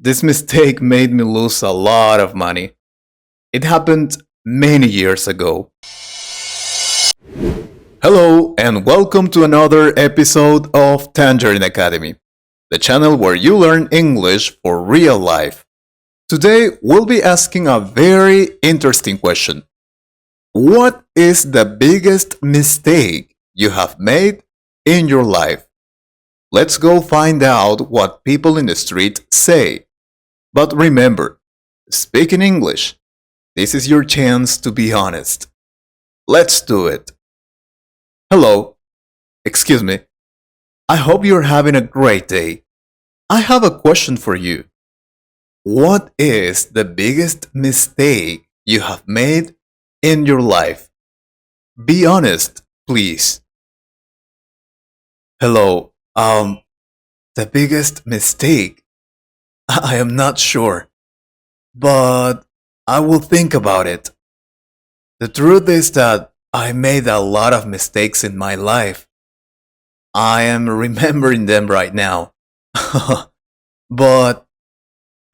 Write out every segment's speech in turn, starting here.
This mistake made me lose a lot of money. It happened many years ago. Hello, and welcome to another episode of Tangerine Academy, the channel where you learn English for real life. Today, we'll be asking a very interesting question. What is the biggest mistake you have made in your life? Let's go find out what people in the street say. But remember, speak in English. This is your chance to be honest. Let's do it. Hello. Excuse me. I hope you're having a great day. I have a question for you. What is the biggest mistake you have made in your life? Be honest, please. Hello. The biggest mistake? I am not sure, but I will think about it. The truth is that I made a lot of mistakes in my life. I am remembering them right now. But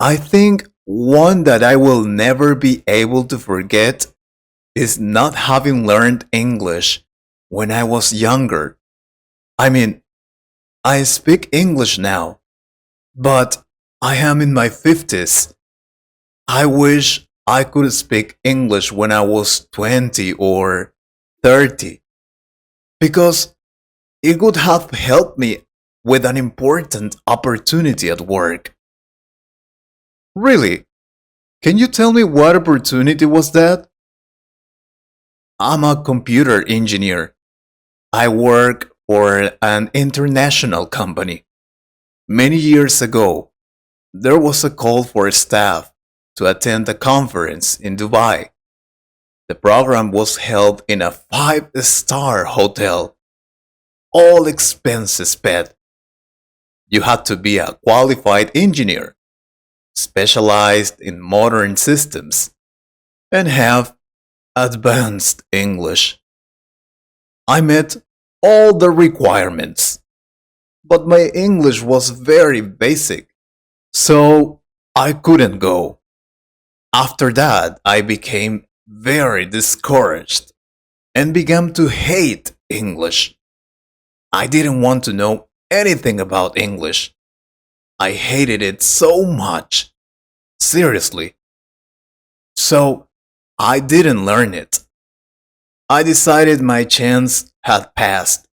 I think one that I will never be able to forget is not having learned English when I was younger. I mean, I speak English now, but I am in my 50s. I wish I could speak English when I was 20 or 30 because it would have helped me with an important opportunity at work. Really? Can you tell me what opportunity was that? I'm a computer engineer. I work for an international company. Many years ago, there was a call for staff to attend a conference in Dubai. The program was held in a five-star hotel, all expenses paid. You had to be a qualified engineer, specialized in modern systems, and have advanced English. I met all the requirements, but my English was very basic, so I couldn't go. After that, I became very discouraged and began to hate English. I didn't want to know anything about English. I hated it so much. Seriously. So I didn't learn it. I decided my chance had passed.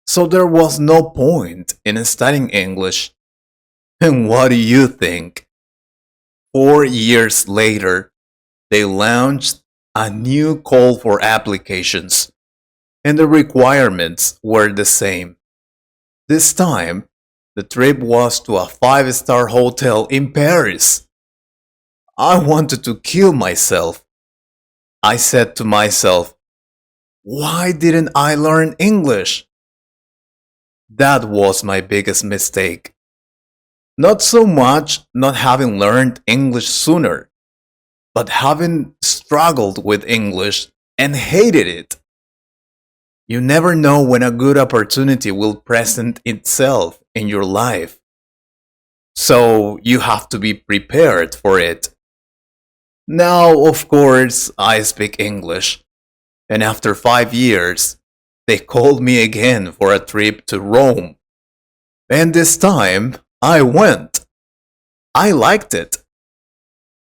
So there was no point in studying English. And what do you think? 4 years later, they launched a new call for applications, and the requirements were the same. This time, the trip was to a five-star hotel in Paris. I wanted to kill myself. I said to myself, why didn't I learn English? That was my biggest mistake. Not so much not having learned English sooner, but having struggled with English and hated it. You never know when a good opportunity will present itself in your life. So you have to be prepared for it. Now, of course, I speak English. And after 5 years, they called me again for a trip to Rome. And this time, I went. I liked it.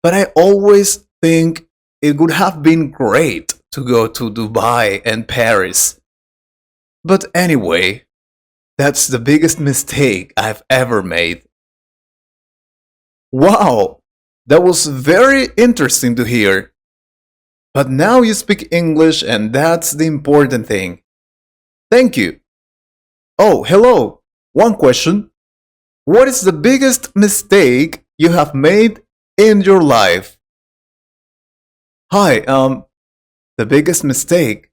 But I always think it would have been great to go to Dubai and Paris. But anyway, that's the biggest mistake I've ever made. Wow, that was very interesting to hear. But now you speak English, and that's the important thing. Thank you. Oh, hello. One question. What is the biggest mistake you have made in your life? Hi, the biggest mistake.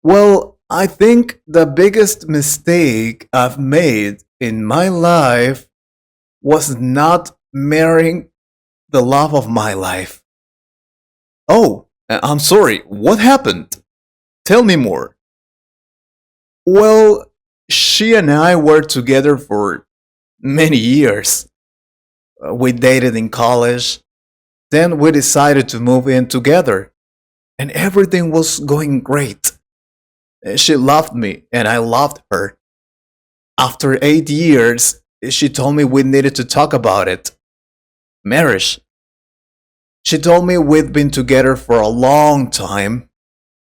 Well, I think the biggest mistake I've made in my life was not marrying the love of my life. Oh, I'm sorry, what happened? Tell me more. Well, she and I were together for many years. We dated in college. Then we decided to move in together, and everything was going great. She loved me, and I loved her. After 8 years, she told me we needed to talk about it. Marriage. She told me we'd been together for a long time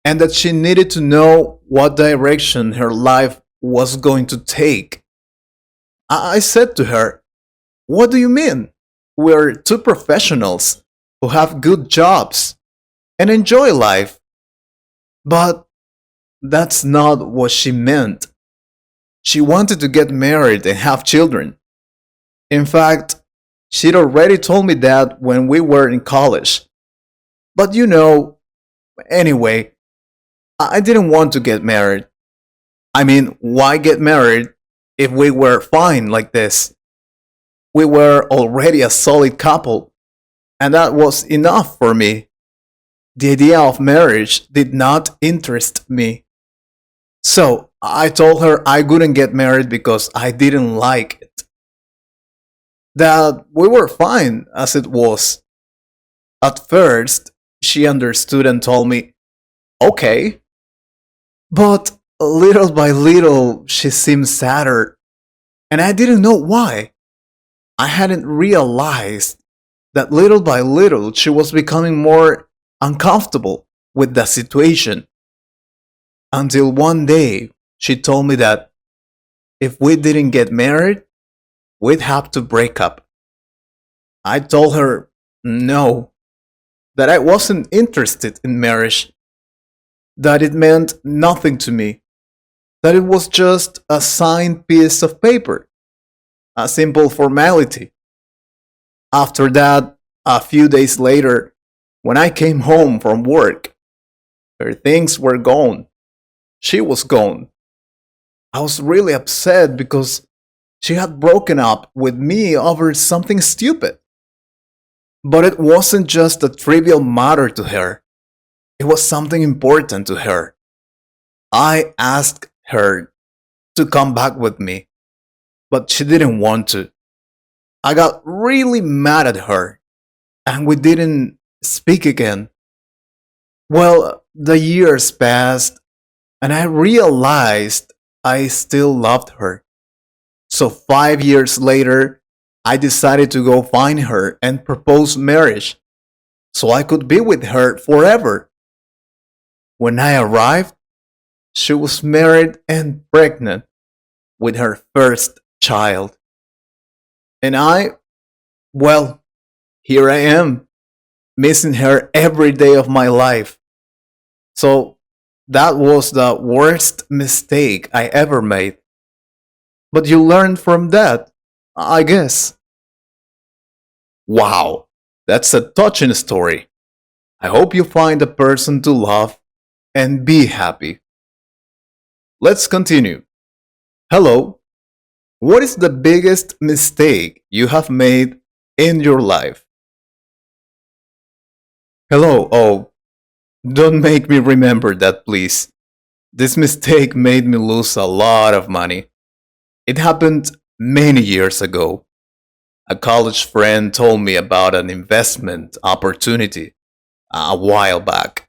and that she needed to know what direction her life was going to take. I said to her, "What do you mean? We're two professionals who have good jobs and enjoy life." But that's not what she meant. She wanted to get married and have children. In fact, she'd already told me that when we were in college. But anyway, I didn't want to get married. I mean, why get married if we were fine like this? We were already a solid couple, and that was enough for me. The idea of marriage did not interest me. So I told her I couldn't get married because I didn't like it. That we were fine as it was. At first, she understood and told me, "Okay." But little by little, she seemed sadder, and I didn't know why. I hadn't realized that little by little she was becoming more uncomfortable with the situation. Until one day, she told me that if we didn't get married, we'd have to break up. I told her no, that I wasn't interested in marriage, that it meant nothing to me, that it was just a signed piece of paper, a simple formality. After that, a few days later, when I came home from work, her things were gone. She was gone. I was really upset because she had broken up with me over something stupid. But it wasn't just a trivial matter to her, it was something important to her. I asked her to come back with me, but she didn't want to. I got really mad at her, and we didn't speak again. Well, the years passed, and I realized I still loved her. So 5 years later, I decided to go find her and propose marriage so I could be with her forever. When I arrived, she was married and pregnant with her first child. And well, here I am, missing her every day of my life. So that was the worst mistake I ever made. But you learned from that, I guess. Wow, that's a touching story. I hope you find a person to love and be happy. Let's continue. Hello, what is the biggest mistake you have made in your life? Hello, oh, don't make me remember that, please. This mistake made me lose a lot of money. It happened many years ago. A college friend told me about an investment opportunity a while back.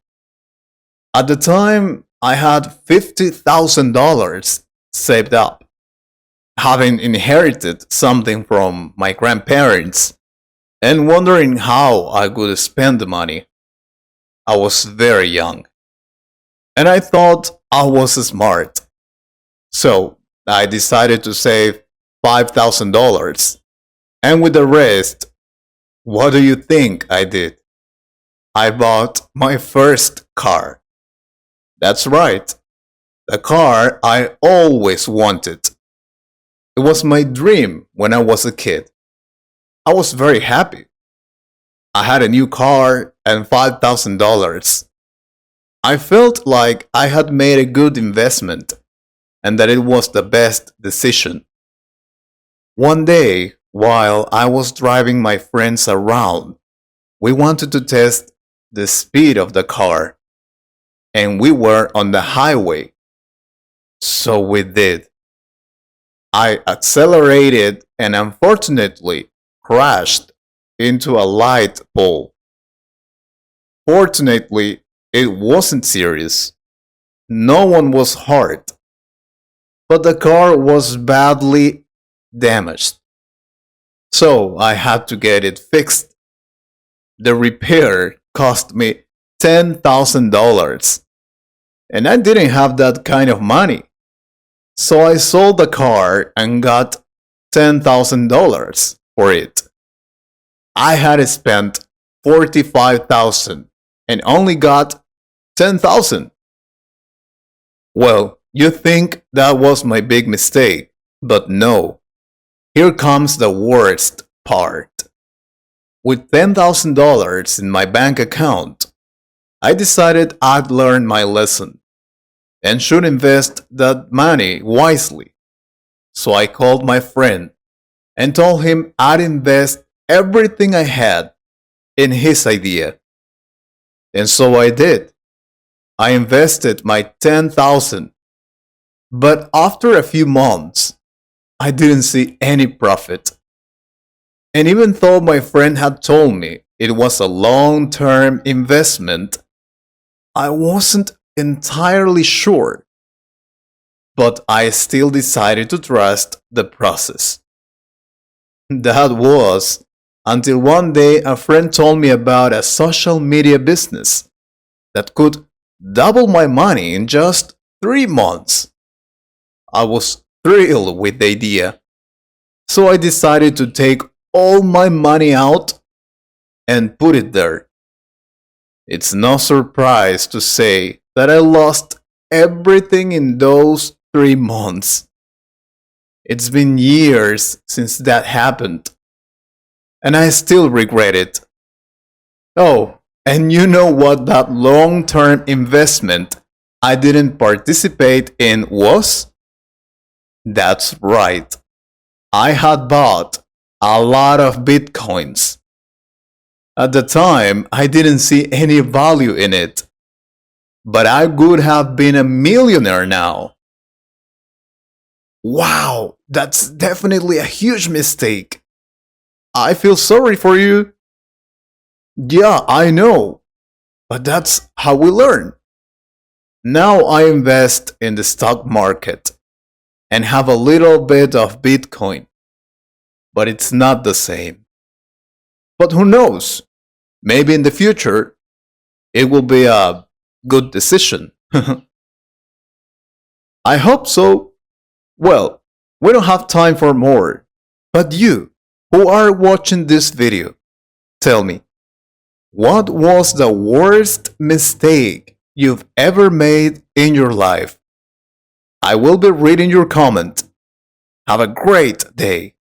At the time, I had $50,000 saved up, having inherited something from my grandparents and wondering how I could spend the money. I was very young, and I thought I was smart. So I decided to save $5,000. And with the rest, what do you think I did? I bought my first car. That's right, the car I always wanted. It was my dream when I was a kid. I was very happy. I had a new car and $5,000. I felt like I had made a good investment and that it was the best decision. One day, while I was driving my friends around, we wanted to test the speed of the car, and we were on the highway. So we did. I accelerated and unfortunately crashed into a light pole. Fortunately, it wasn't serious. No one was hurt, but the car was badly damaged. So I had to get it fixed. The repair cost me $10,000, and I didn't have that kind of money. So I sold the car and got $10,000 for it. I had spent 45,000 and only got 10,000. Well, you think that was my big mistake, but no. Here comes the worst part. With $10,000 in my bank account, I decided I'd learn my lesson and should invest that money wisely. So I called my friend and told him I'd invest everything I had in his idea. And so I did. I invested my 10,000. But after a few months, I didn't see any profit. And even though my friend had told me it was a long-term investment, I wasn't entirely sure. But I still decided to trust the process. That was until one day a friend told me about a social media business that could double my money in just 3 months. I was thrilled with the idea, so I decided to take all my money out and put it there. It's no surprise to say that I lost everything in those 3 months. It's been years since that happened, and I still regret it. Oh, and you know what that long term investment I didn't participate in was? That's right. I had bought a lot of bitcoins. At the time, I didn't see any value in it, but I would have been a millionaire now. Wow, that's definitely a huge mistake. I feel sorry for you. Yeah, I know, but that's how we learn. Now I invest in the stock market and have a little bit of Bitcoin, but it's not the same. But who knows? Maybe in the future it will be a good decision. I hope so. Well, we don't have time for more. But you, who are watching this video, tell me, what was the worst mistake you've ever made in your life? I will be reading your comment. Have a great day.